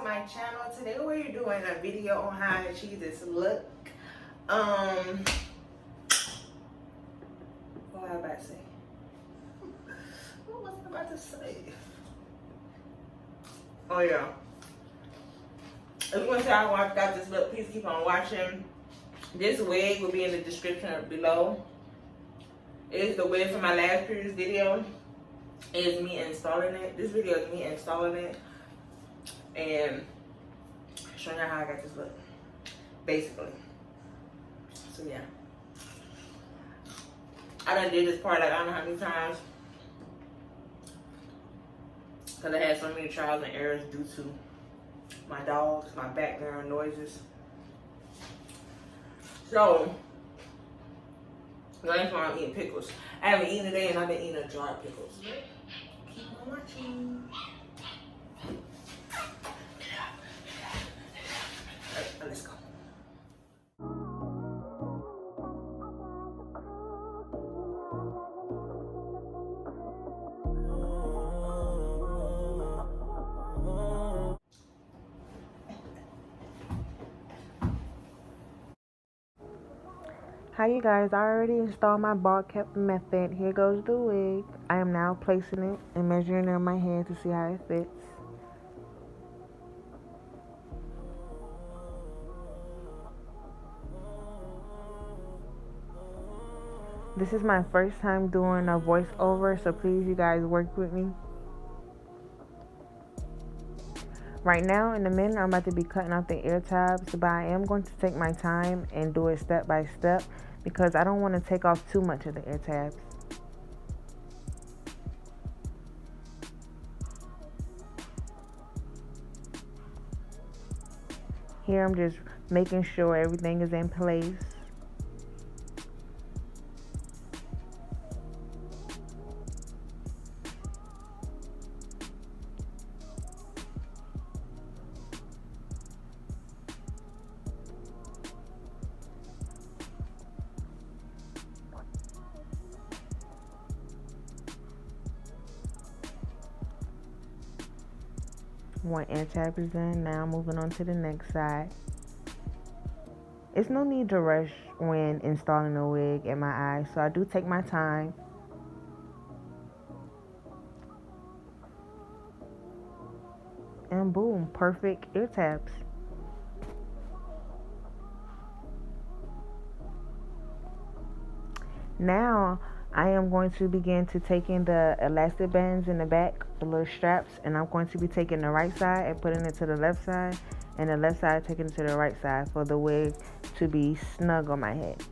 my channel. Today we're doing a video on how to achieve this look. What was I about to say? What was I about to say? Oh yeah. If you want to see how I got this look, please keep on watching. This wig will be in the description below. It is the wig from my last previous video. It is me installing it. This video is me installing it and showing you how I got this look, basically. So yeah, I done did this part like I don't know how many times because I had so many trials and errors due to my dogs, my background noises. So that's why I'm eating pickles. I haven't eaten today and I've been eating a jar of pickles. Keep on watching. Let's go. Hi you guys, I already installed my bald cap method. Here goes the wig. I am now placing it and measuring it on my head to see how it fits. This is my first time doing a voiceover, so please you guys work with me. Right now, in a minute, I'm about to be cutting out the ear tabs, but I am going to take my time and do it step by step because I don't want to take off too much of the ear tabs. Here, I'm just making sure everything is in place. One ear tab is done. Now moving on to the next side. It's no need to rush when installing a wig in my eyes, so I do take my time. And boom, perfect ear tabs. Now I am going to begin to take in the elastic bands in the back, the little straps, and I'm going to be taking the right side and putting it to the left side, and the left side taking it to the right side for the wig to be snug on my head.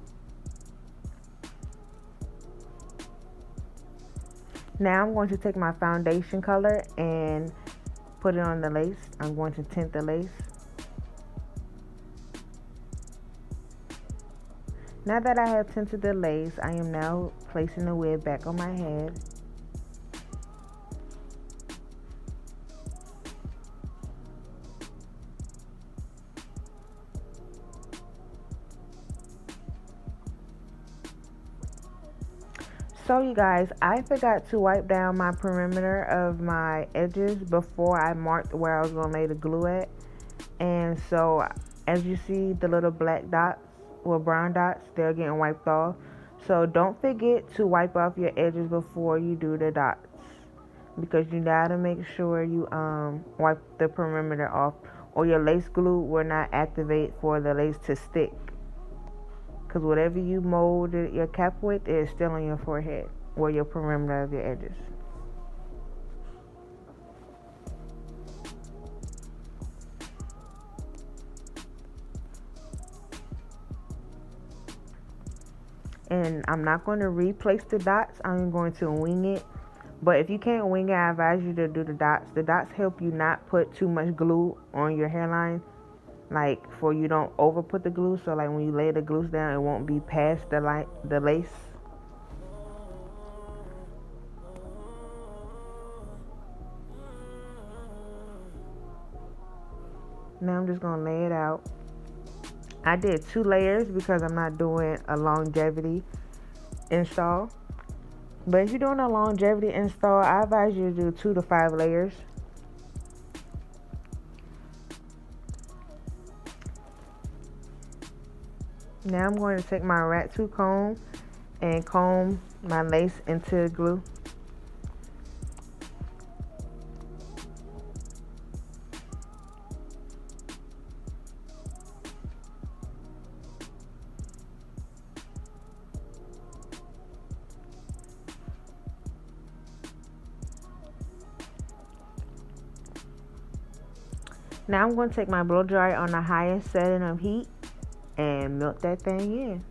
Now I'm going to take my foundation color and put it on the lace. I'm going to tint the lace. Now that I have tinted the lace, I am now placing the wig back on my head. So you guys, I forgot to wipe down my perimeter of my edges before I marked where I was going to lay the glue at. And so as you see the little black dots or brown dots, they're getting wiped off. So don't forget to wipe off your edges before you do the dots, because you gotta make sure you wipe the perimeter off, or your lace glue will not activate for the lace to stick. Because whatever you molded your cap with is still on your forehead or your perimeter of your edges. And I'm not going to replace the dots. I'm going to wing it. But if you can't wing it, I advise you to do the dots. The dots help you not put too much glue on your hairline. Like, for you don't over put the glue. So like when you lay the glue down, it won't be past the lace. Now I'm just going to lay it out. I did 2 layers because I'm not doing a longevity install. But if you're doing a longevity install, I advise you to do 2 to 5 layers. Now I'm going to take my rat tooth comb and comb my lace into glue. Now I'm going to take my blow dryer on the highest setting of heat and melt that thing in.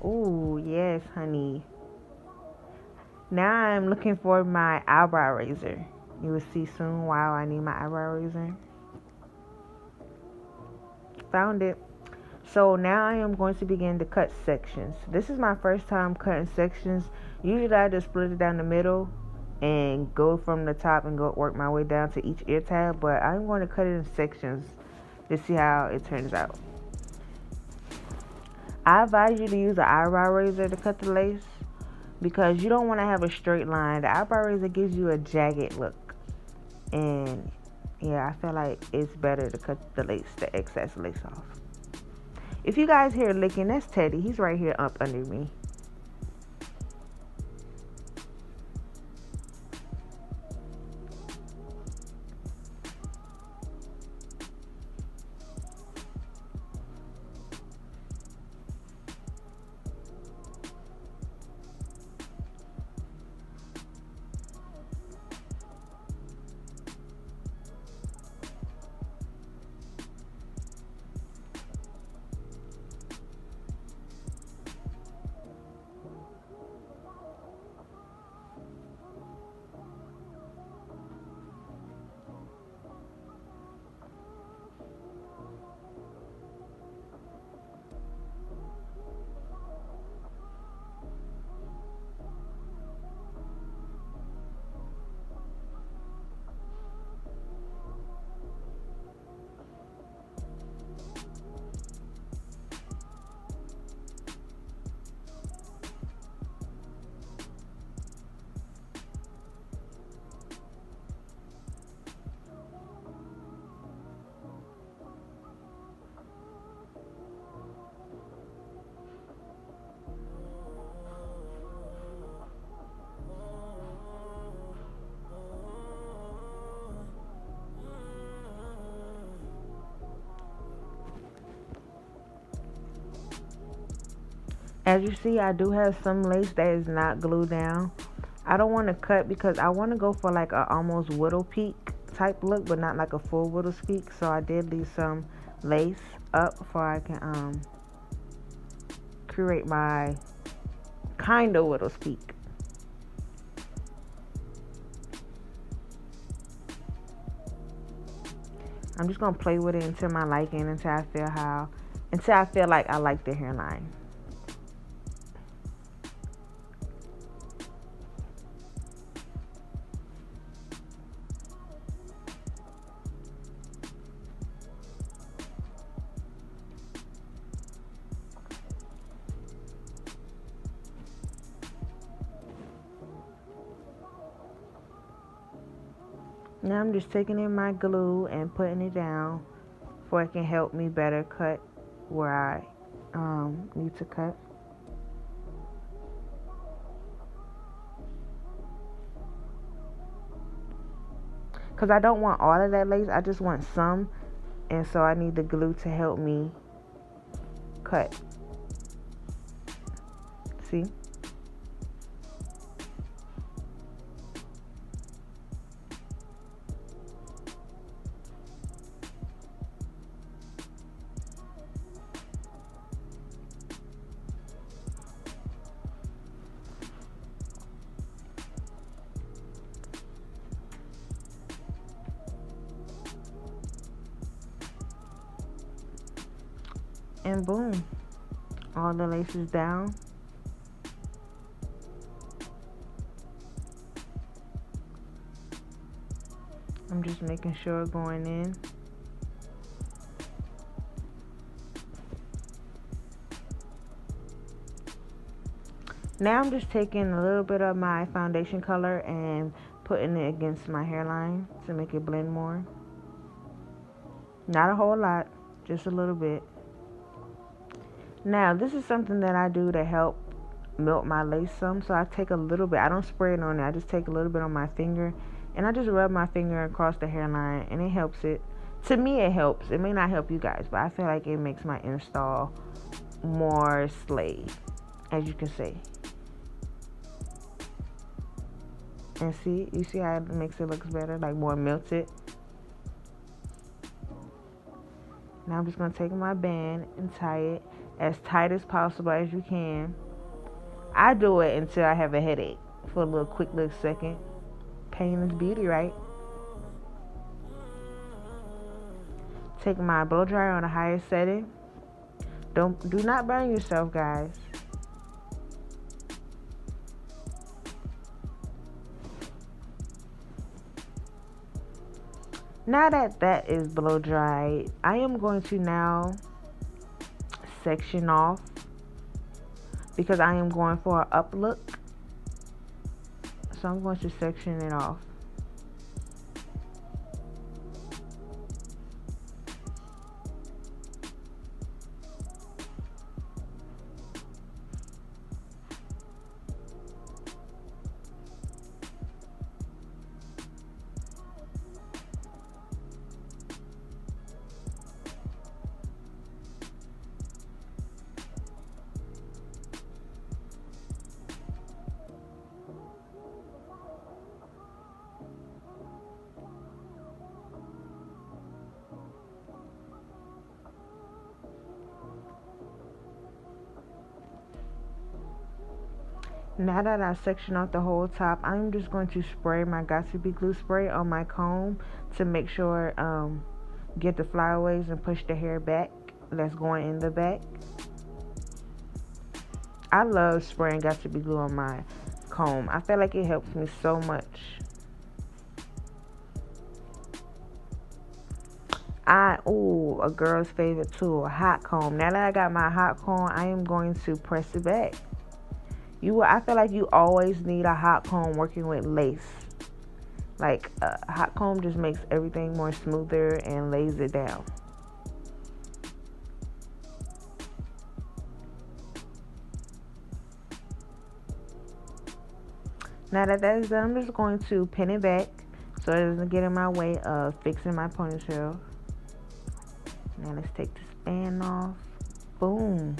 Ooh, yes, honey. Now I'm looking for my eyebrow razor. You will see soon why I need my eyebrow razor. Found it. So now I am going to begin to cut sections. This is my first time cutting sections. Usually I just split it down the middle and go from the top and go work my way down to each ear tab, but I'm going to cut it in sections to see how it turns out. I advise you to use an eyebrow razor to cut the lace because you don't want to have a straight line. The eyebrow razor gives you a jagged look, and yeah, I feel like it's better to cut the excess lace off. If you guys hear licking, that's Teddy. He's right here up under me. As you see, I do have some lace that is not glued down. I don't want to cut because I want to go for like a almost widow peak type look, but not like a full widow's peak. So I did leave some lace up before I can create my kind of widow's peak. I'm just gonna play with it until my liking, until I feel like I like the hairline. Now I'm just taking in my glue and putting it down so it can help me better cut where I need to cut. Because I don't want all of that lace, I just want some. And so I need the glue to help me cut. See? And boom, all the lace is down. I'm just making sure going in. Now I'm just taking a little bit of my foundation color and putting it against my hairline to make it blend more. Not a whole lot, just a little bit. Now, this is something that I do to help melt my lace some. So I take a little bit. I don't spray it on it. I just take a little bit on my finger, and I just rub my finger across the hairline, and it helps it. To me, it helps. It may not help you guys, but I feel like it makes my install more slay, as you can see. And see, you see how it makes it look better, like more melted. Now I'm just going to take my band and tie it as tight as possible as you can. I do it until I have a headache for a little quick little second. Pain is beauty, right? Take my blow dryer on the highest setting. Do not burn yourself, guys. Now that that is blow dried, I am going to now section off because I am going for an up look. So I'm going to section it off. Now that I section off the whole top, I'm just going to spray my Got2b glue spray on my comb to make sure get the flyaways and push the hair back that's going in the back. I love spraying Got2b glue on my comb. I feel like it helps me so much. A girl's favorite tool, a hot comb. Now that I got my hot comb, I am going to press it back. I feel like you always need a hot comb working with lace. Like a hot comb just makes everything more smoother and lays it down. Now that that is done, I'm just going to pin it back so it doesn't get in my way of fixing my ponytail. Now let's take this band off. Boom.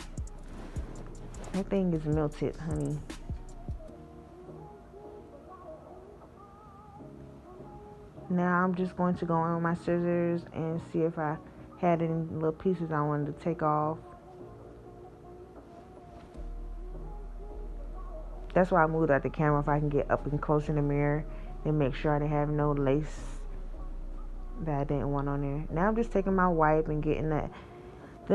That thing is melted, honey. Now I'm just going to go in with my scissors and see if I had any little pieces I wanted to take off. That's why I moved out the camera, if I can get up and close in the mirror and make sure I didn't have no lace that I didn't want on there. Now I'm just taking my wipe and getting the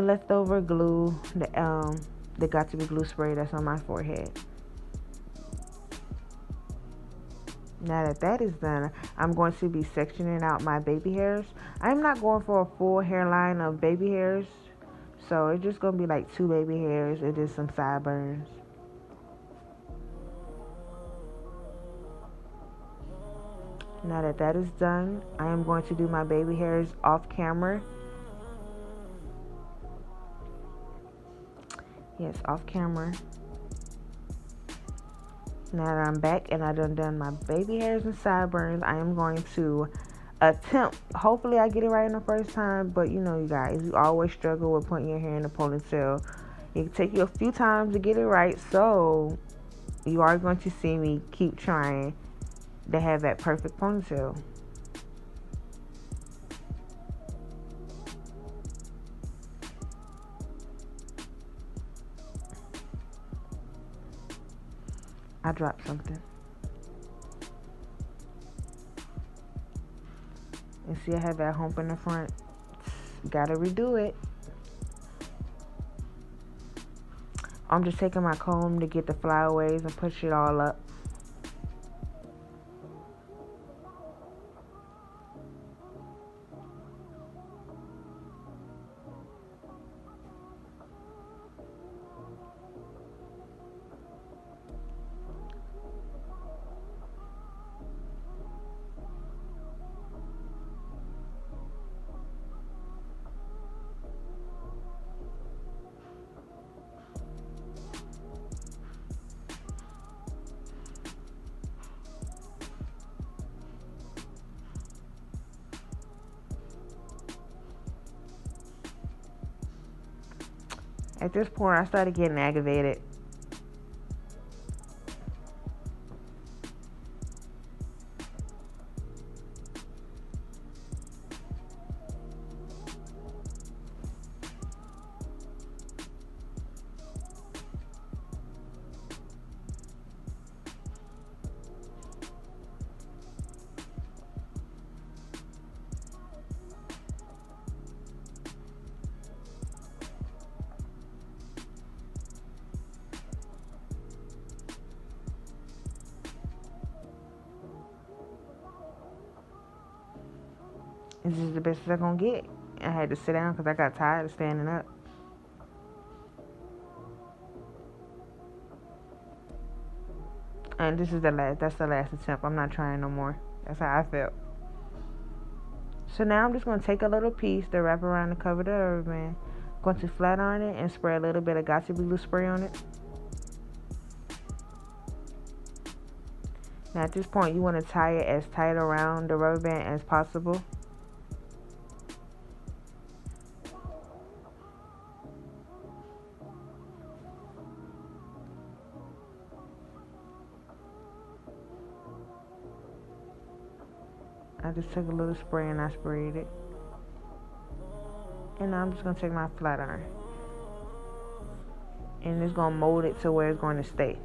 leftover glue, the Got2b glue spray that's on my forehead. Now that that is done, I'm going to be sectioning out my baby hairs. I'm not going for a full hairline of baby hairs, so it's just going to be like 2 baby hairs and just some sideburns. Now that that is done, I am going to do my baby hairs off camera. Yes, off camera. Now that I'm back and I done my baby hairs and sideburns, I am going to attempt, hopefully I get it right in the first time, but you know, you guys, you always struggle with putting your hair in a ponytail. It can take you a few times to get it right, so you are going to see me keep trying to have that perfect ponytail. I dropped something. And see, I have that hump in the front. Gotta redo it. I'm just taking my comb to get the flyaways and push it all up. At this point, I started getting aggravated. This is the best I'm gonna get. I had to sit down because I got tired of standing up. And this is the last. That's the last attempt. I'm not trying no more. That's how I felt. So now I'm just gonna take a little piece to wrap around the cover of the rubber band. Going to flat iron it and spray a little bit of Got2b glue spray on it. Now at this point, you want to tie it as tight around the rubber band as possible. I just took a little spray and I sprayed it. And now I'm just going to take my flat iron. And it's going to mold it to where it's going to stay.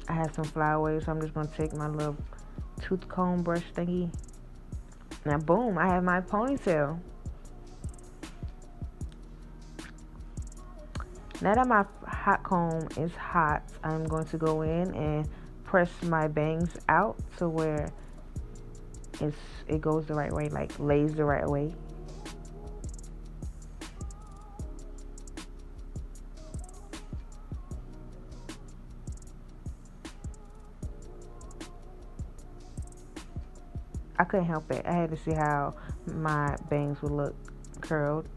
I have some flyaways, so I'm just going to take my little tooth comb brush thingy. Now boom, I have my ponytail. Now that my hot comb is hot, I'm going to go in and press my bangs out to where it goes the right way, like lays the right way. I couldn't help it. I had to see how my bangs would look curled.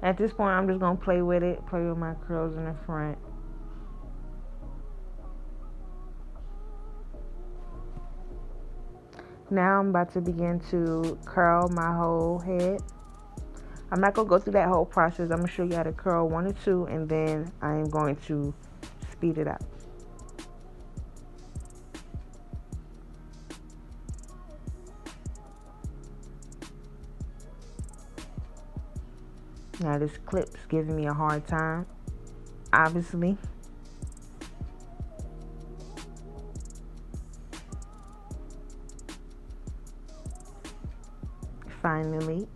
At this point, I'm just going to play with it, play with my curls in the front. Now I'm about to begin to curl my whole head. I'm not going to go through that whole process. I'm going to show you how to curl 1 or 2, and then I'm going to speed it up. Now this clip's giving me a hard time, obviously. Finally.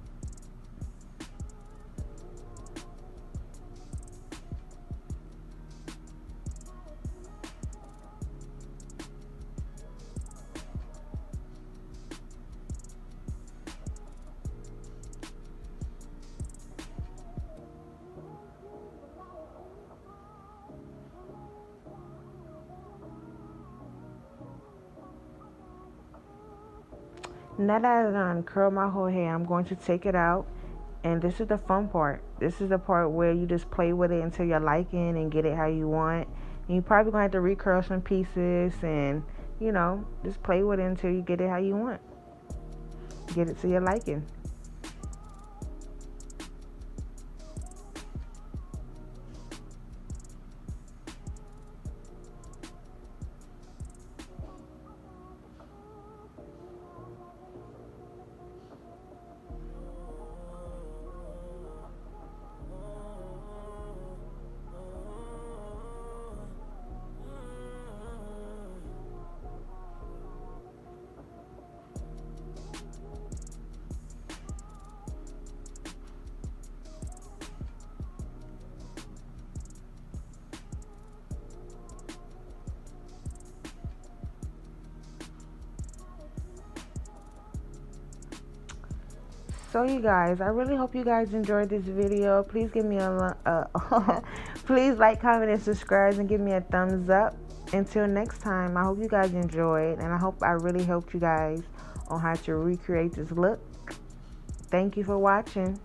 Now that I've done curl my whole hair, I'm going to take it out. And this is the fun part. This is the part where you just play with it until you're liking and get it how you want. And you're probably going to have to recurl some pieces and, you know, just play with it until you get it how you want. Get it to your liking. So you guys, I really hope you guys enjoyed this video. Please give me a Please like, comment, and subscribe, and give me a thumbs up. Until next time, I hope you guys enjoyed, and I hope I really helped you guys on how to recreate this look. Thank you for watching.